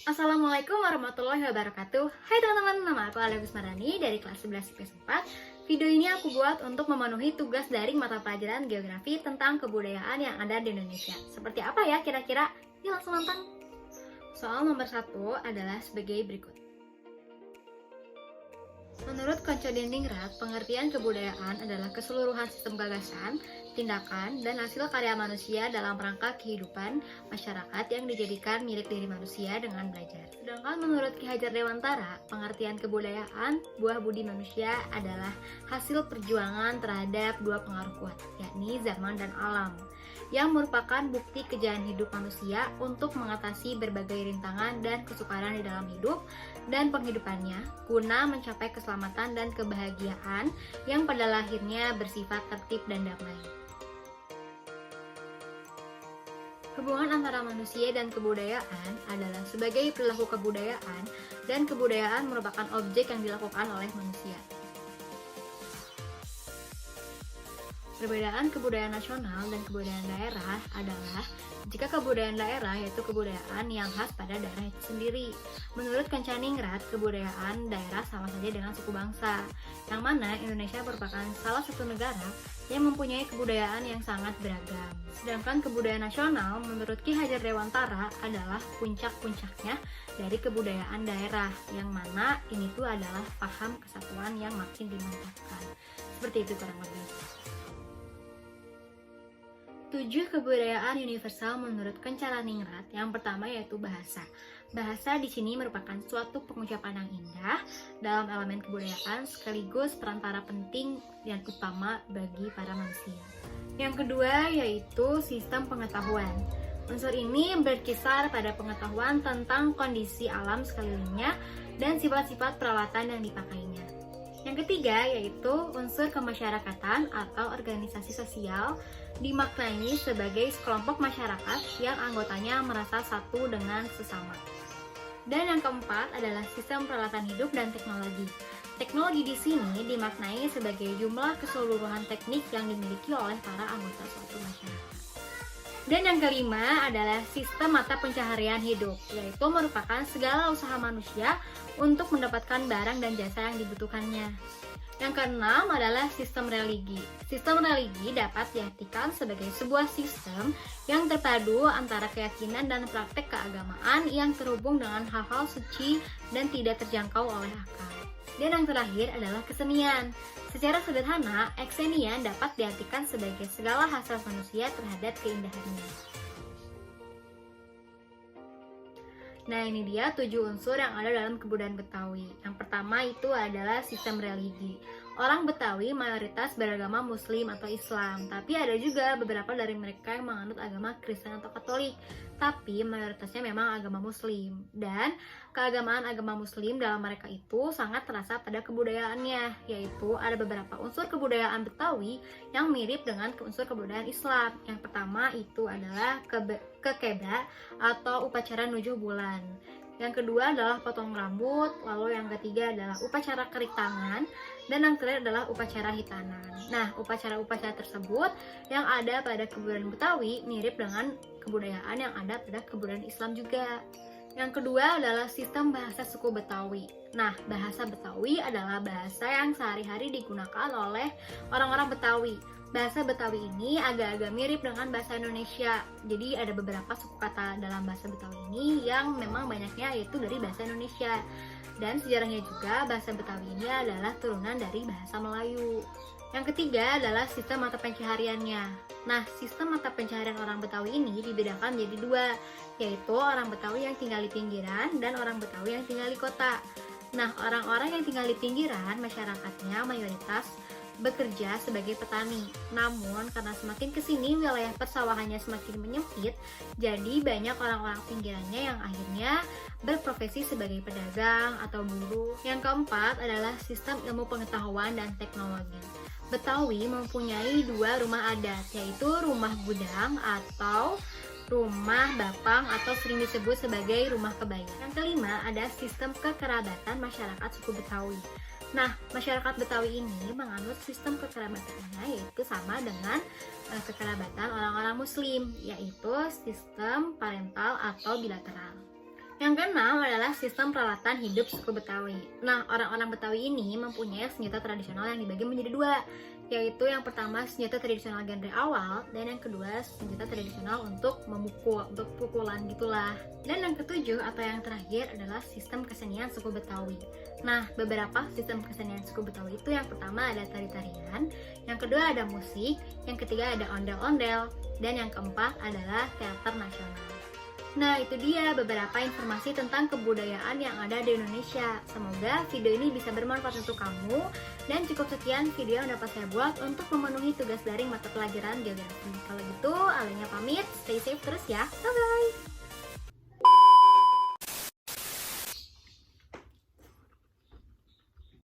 Assalamualaikum warahmatullahi wabarakatuh. Hai teman-teman, nama aku Alia Gusmarani dari kelas 11 IPS 4. Video ini aku buat untuk memenuhi tugas daring mata pelajaran geografi tentang kebudayaan yang ada di Indonesia. Seperti apa ya kira-kira? Yuk langsung nonton. Soal nomor 1 adalah sebagai berikut. Menurut Konco Dindingrat, pengertian kebudayaan adalah keseluruhan sistem gagasan, tindakan, dan hasil karya manusia dalam rangka kehidupan masyarakat yang dijadikan milik diri manusia dengan belajar. Sedangkan menurut Ki Hajar Dewantara, pengertian kebudayaan, buah budi manusia adalah hasil perjuangan terhadap dua pengaruh kuat, yakni zaman dan alam, yang merupakan bukti kejayaan hidup manusia untuk mengatasi berbagai rintangan dan kesukaran di dalam hidup dan penghidupannya guna mencapai keselamatan dan kebahagiaan yang pada lahirnya bersifat tertib dan damai. Hubungan antara manusia dan kebudayaan adalah sebagai perilaku kebudayaan, dan kebudayaan merupakan objek yang dilakukan oleh manusia. Perbedaan kebudayaan nasional dan kebudayaan daerah adalah jika kebudayaan daerah yaitu kebudayaan yang khas pada daerah itu sendiri. Menurut Kencaningrat, kebudayaan daerah sama saja dengan suku bangsa, yang mana Indonesia merupakan salah satu negara yang mempunyai kebudayaan yang sangat beragam. Sedangkan kebudayaan nasional menurut Ki Hajar Dewantara adalah puncak-puncaknya dari kebudayaan daerah, yang mana ini tuh adalah paham kesatuan yang makin dimantapkan. Seperti itu kurang lebih. 7 kebudayaan universal menurut Kencaningrat. Yang pertama yaitu bahasa. Bahasa di sini merupakan suatu pengucapan yang indah dalam elemen kebudayaan sekaligus perantara penting dan utama bagi para manusia. Yang kedua yaitu sistem pengetahuan. Unsur ini berkisar pada pengetahuan tentang kondisi alam sekelilingnya dan sifat-sifat peralatan yang dipakainya. Yang ketiga yaitu unsur kemasyarakatan atau organisasi sosial, dimaknai sebagai sekelompok masyarakat yang anggotanya merasa satu dengan sesama. Dan yang keempat adalah sistem peralatan hidup dan teknologi. Teknologi di sini dimaknai sebagai jumlah keseluruhan teknik yang dimiliki oleh para anggota suatu masyarakat. Dan yang kelima adalah sistem mata pencaharian hidup, yaitu merupakan segala usaha manusia untuk mendapatkan barang dan jasa yang dibutuhkannya. Yang keenam adalah sistem religi. Sistem religi dapat diartikan sebagai sebuah sistem yang terpadu antara keyakinan dan praktek keagamaan yang terhubung dengan hal-hal suci dan tidak terjangkau oleh akal. Dan yang terakhir adalah kesenian. Secara sederhana, kesenian dapat diartikan sebagai segala hasil manusia terhadap keindahannya. Nah, ini dia 7 unsur yang ada dalam kebudayaan Betawi. Yang pertama itu adalah sistem religi. Orang Betawi mayoritas beragama Muslim atau Islam, tapi ada juga beberapa dari mereka yang menganut agama Kristen atau Katolik, tapi mayoritasnya memang agama Muslim. Dan keagamaan agama Muslim dalam mereka itu sangat terasa pada kebudayaannya, yaitu ada beberapa unsur kebudayaan Betawi yang mirip dengan unsur kebudayaan Islam. Yang pertama itu adalah kekeba atau upacara nujuh bulan. Yang kedua adalah potong rambut, lalu yang ketiga adalah upacara kerik tangan, dan yang terakhir adalah upacara hitanan. Nah, upacara-upacara tersebut yang ada pada kebudayaan Betawi mirip dengan kebudayaan yang ada pada kebudayaan Islam juga. Yang kedua adalah sistem bahasa suku Betawi. Nah, bahasa Betawi adalah bahasa yang sehari-hari digunakan oleh orang-orang Betawi. Bahasa Betawi ini agak-agak mirip dengan bahasa Indonesia. Jadi ada beberapa suku kata dalam bahasa Betawi ini yang memang banyaknya yaitu dari bahasa Indonesia. Dan sejarahnya juga bahasa Betawi ini adalah turunan dari bahasa Melayu. Yang ketiga adalah sistem mata pencahariannya. Nah, sistem mata pencaharian orang Betawi ini dibedakan menjadi dua, yaitu orang Betawi yang tinggal di pinggiran dan orang Betawi yang tinggal di kota. Nah, orang-orang yang tinggal di pinggiran, masyarakatnya mayoritas bekerja sebagai petani. Namun, karena semakin kesini wilayah persawahannya semakin menyempit, jadi banyak orang-orang pinggirannya yang akhirnya berprofesi sebagai pedagang atau buruh. Yang keempat adalah sistem ilmu pengetahuan dan teknologi. Betawi mempunyai 2 rumah adat, yaitu rumah gudang atau rumah bapang atau sering disebut sebagai rumah kebaya. Yang kelima ada sistem kekerabatan masyarakat suku Betawi. Nah, masyarakat Betawi ini menganut sistem kekerabatannya yaitu sama dengan kekerabatan orang-orang Muslim, yaitu sistem parental atau bilateral. Yang keenam adalah sistem peralatan hidup suku Betawi. Nah, orang-orang Betawi ini mempunyai senjata tradisional yang dibagi menjadi dua, yaitu yang pertama senjata tradisional genre awal, dan yang kedua senjata tradisional untuk memukul, untuk pukulan gitulah. Dan yang ketujuh atau yang terakhir adalah sistem kesenian suku Betawi. Nah, beberapa sistem kesenian suku Betawi itu yang pertama ada tari-tarian, yang kedua ada musik, yang ketiga ada ondel-ondel, dan yang keempat adalah teater nasional. Nah, itu dia beberapa informasi tentang kebudayaan yang ada di Indonesia. Semoga video ini bisa bermanfaat untuk kamu. Dan cukup sekian video yang dapat saya buat untuk memenuhi tugas daring mata pelajaran geografi. Kalau gitu, Alenya pamit. Stay safe terus ya. Bye-bye.